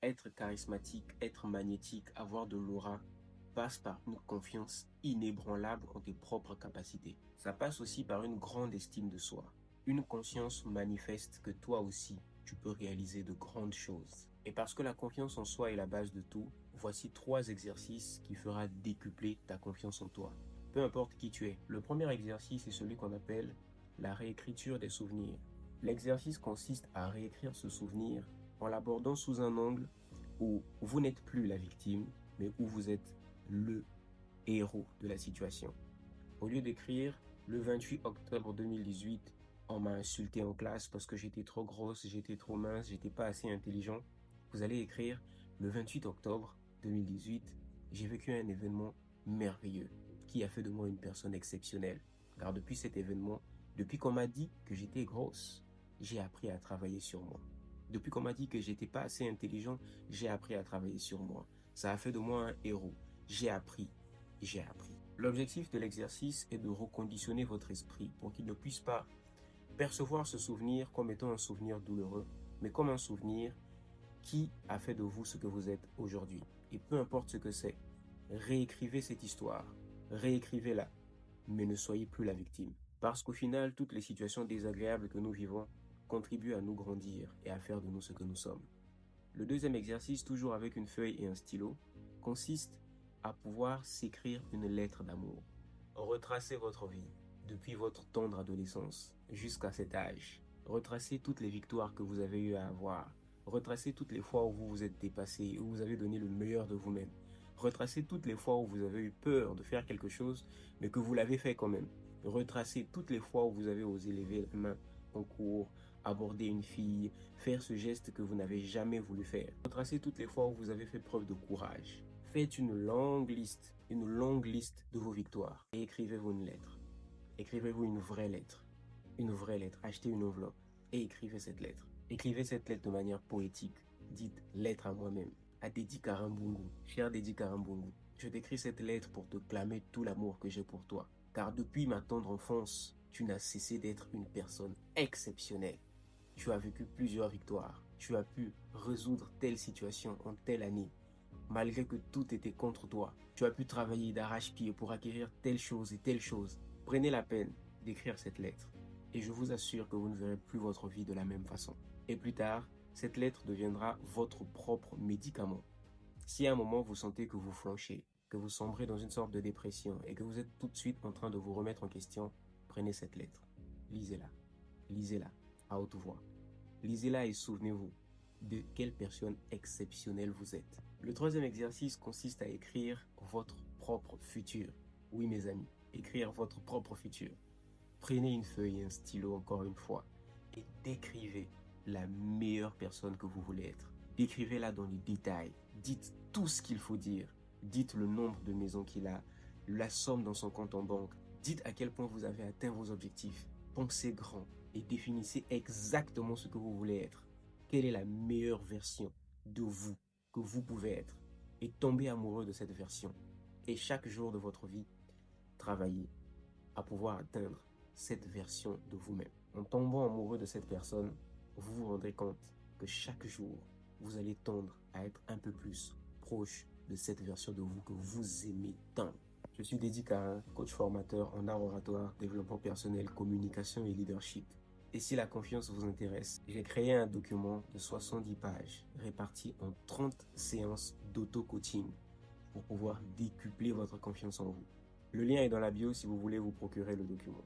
être charismatique, être magnétique, avoir de l'aura, passe par une confiance inébranlable en tes propres capacités. Ça passe aussi par une grande estime de soi, une conscience manifeste que toi aussi, tu peux réaliser de grandes choses. Et parce que la confiance en soi est la base de tout, voici 3 exercices qui fera décupler ta confiance en toi. Peu importe qui tu es. Le premier exercice est celui qu'on appelle la réécriture des souvenirs. L'exercice consiste à réécrire ce souvenir en l'abordant sous un angle où vous n'êtes plus la victime, mais où vous êtes le héros de la situation. Au lieu d'écrire le 28 octobre 2018, on m'a insulté en classe parce que j'étais trop grosse, j'étais trop mince, j'étais pas assez intelligent, vous allez écrire le 28 octobre 2018, j'ai vécu un événement merveilleux qui a fait de moi une personne exceptionnelle. Car depuis cet événement, depuis qu'on m'a dit que j'étais grosse, j'ai appris à travailler sur moi. Depuis qu'on m'a dit que j'étais pas assez intelligent, j'ai appris à travailler sur moi. Ça a fait de moi un héros. J'ai appris. J'ai appris. L'objectif de l'exercice est de reconditionner votre esprit pour qu'il ne puisse pas percevoir ce souvenir comme étant un souvenir douloureux, mais comme un souvenir qui a fait de vous ce que vous êtes aujourd'hui. Et peu importe ce que c'est, réécrivez cette histoire, réécrivez-la, mais ne soyez plus la victime. Parce qu'au final, toutes les situations désagréables que nous vivons contribuent à nous grandir et à faire de nous ce que nous sommes. Le deuxième exercice, toujours avec une feuille et un stylo, consiste à pouvoir s'écrire une lettre d'amour. Retracez votre vie, depuis votre tendre adolescence jusqu'à cet âge. Retracez toutes les victoires que vous avez eu à avoir. Retracez toutes les fois où vous vous êtes dépassé, où vous avez donné le meilleur de vous-même. Retracez toutes les fois où vous avez eu peur de faire quelque chose, mais que vous l'avez fait quand même. Retracez toutes les fois où vous avez osé lever la main en cours, aborder une fille, faire ce geste que vous n'avez jamais voulu faire. Retracez toutes les fois où vous avez fait preuve de courage. Faites une longue liste de vos victoires et écrivez-vous une lettre. Écrivez-vous une vraie lettre. Une vraie lettre. Achetez une enveloppe et écrivez cette lettre. Écrivez cette lettre de manière poétique. Dites lettre à moi-même. À Dédi Karambungu. Cher Dédi Karambungu, je t'écris cette lettre pour te clamer tout l'amour que j'ai pour toi. Car depuis ma tendre enfance, tu n'as cessé d'être une personne exceptionnelle. Tu as vécu plusieurs victoires. Tu as pu résoudre telle situation en telle année. Malgré que tout était contre toi, tu as pu travailler d'arrache-pied pour acquérir telle chose et telle chose. Prenez la peine d'écrire cette lettre. Et je vous assure que vous ne verrez plus votre vie de la même façon. Et plus tard, cette lettre deviendra votre propre médicament. Si à un moment vous sentez que vous flanchez, que vous sombrez dans une sorte de dépression et que vous êtes tout de suite en train de vous remettre en question, prenez cette lettre. Lisez-la. Lisez-la à haute voix. Lisez-la et souvenez-vous de quelle personne exceptionnelle vous êtes. Le troisième exercice consiste à écrire votre propre futur. Oui, mes amis, écrire votre propre futur. Prenez une feuille et un stylo encore une fois et décrivez la meilleure personne que vous voulez être. Décrivez-la dans les détails. Dites tout ce qu'il faut dire. Dites le nombre de maisons qu'il a, la somme dans son compte en banque. Dites à quel point vous avez atteint vos objectifs. Pensez grand et définissez exactement ce que vous voulez être. Quelle est la meilleure version de vous que vous pouvez être? Et tombez amoureux de cette version. Et chaque jour de votre vie, travaillez à pouvoir atteindre cette version de vous-même. En tombant amoureux de cette personne, vous vous rendrez compte que chaque jour, vous allez tendre à être un peu plus proche de cette version de vous que vous aimez tant. Je suis Dédi Karin, coach formateur en art oratoire, développement personnel, communication et leadership. Et si la confiance vous intéresse, j'ai créé un document de 70 pages réparti en 30 séances d'auto-coaching pour pouvoir décupler votre confiance en vous. Le lien est dans la bio si vous voulez vous procurer le document.